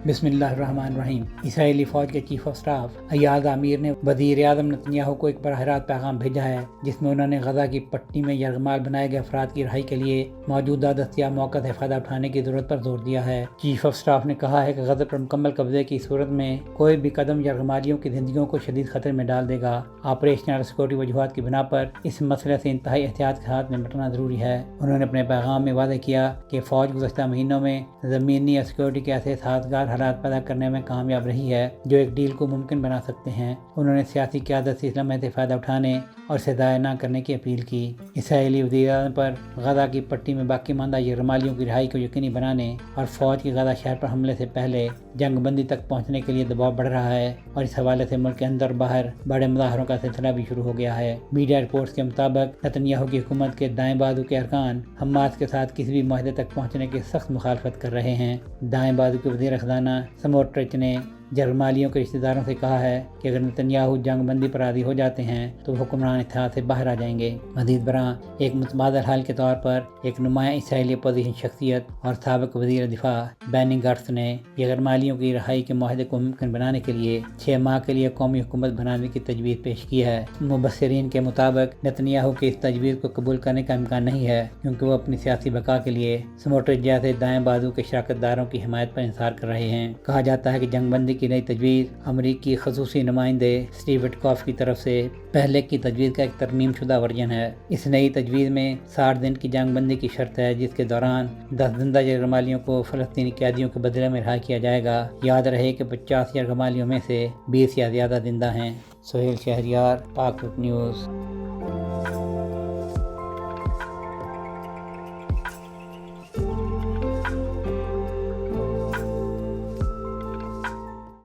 بسم اللہ الرحمن الرحیم۔ اسرائیلی فوج کے چیف آف سٹاف ایاد عامر نے وزیر اعظم نتنیاہو کو ایک براہ راست پیغام بھیجا ہے، جس میں انہوں نے غزہ کی پٹی میں یرغمال بنائے گئے افراد کی رہائی کے لیے موجودہ دستیاب موقع سے فائدہ اٹھانے کی ضرورت پر زور دیا ہے۔ چیف آف سٹاف نے کہا ہے کہ غزہ پر مکمل قبضے کی صورت میں کوئی بھی قدم یرغمالیوں کی زندگیوں کو شدید خطرے میں ڈال دے گا۔ آپریشنل اور سیکورٹی وجوہات کی بنا پر اس مسئلے سے انتہائی احتیاط کے ساتھ نمٹنا ضروری ہے۔ انہوں نے اپنے پیغام میں واضح کیا کہ فوج گزشتہ مہینوں میں زمینی اور سیکورٹی کے ایسے سازگار حالات پیدا کرنے میں کامیاب رہی ہے جو ایک ڈیل کو ممکن بنا سکتے ہیں۔ انہوں نے سیاسی قیادت سے اس لمحے سے فائدہ اٹھانے اور اسے ضائع نہ کرنے کی اپیل کی۔ اسرائیلی وزیر اعظم پر غزہ کی پٹی میں باقی ماندہ یرغمالیوں کی رہائی کو یقینی بنانے اور فوج کی غزہ شہر پر حملے سے پہلے جنگ بندی تک پہنچنے کے لیے دباؤ بڑھ رہا ہے، اور اس حوالے سے ملک کے اندر باہر بڑے مظاہروں کا سلسلہ بھی شروع ہو گیا ہے۔ میڈیا رپورٹس کے مطابق نتنیاہو کی حکومت کے دائیں بازو کے ارکان حماس کے ساتھ کسی بھی معاہدے تک پہنچنے کی سخت مخالفت کر رہے ہیں۔ دائیں بازو کے وزیر خزانہ سموٹرچ نے یرغمالیوں کے رشتہ داروں سے کہا ہے کہ اگر نتنیاہو جنگ بندی پر راضی ہو جاتے ہیں تو وہ حکمران اتحاد سے باہر آ جائیں گے۔ مزید برآں ایک متبادل حال کے طور پر ایک نمایاں اسرائیلی اپوزیشن شخصیت اور سابق وزیر دفاع بینی گٹس نے یرغمالیوں کی رہائی کے معاہدے کو ممکن بنانے کے لیے 6 ماہ کے لیے قومی حکومت بنانے کی تجویز پیش کی ہے۔ مبصرین کے مطابق نتنیاہو کی اس تجویز کو قبول کرنے کا امکان نہیں ہے، کیونکہ وہ اپنی سیاسی بقا کے لیے سموٹرچ جیسے دائیں بازو کے شراکت داروں کی حمایت پر انحصار کر رہے ہیں۔ کہا جاتا ہے کہ جنگ بندی کی نئی تجویز امریکی خصوصی نمائندے اسٹیو وٹکاف کی طرف سے پہلے کی تجویز کا ایک ترمیم شدہ ورژن ہے۔ اس نئی تجویز میں 60 دن کی جنگ بندی کی شرط ہے، جس کے دوران 10 زندہ یرغمالیوں کو فلسطینی قیدیوں کے بدلے میں رہا کیا جائے گا۔ یاد رہے کہ 50 یرغمالیوں میں سے 20 یا زیادہ زندہ ہیں۔ سہیل شہریار، پاک وقت نیوز۔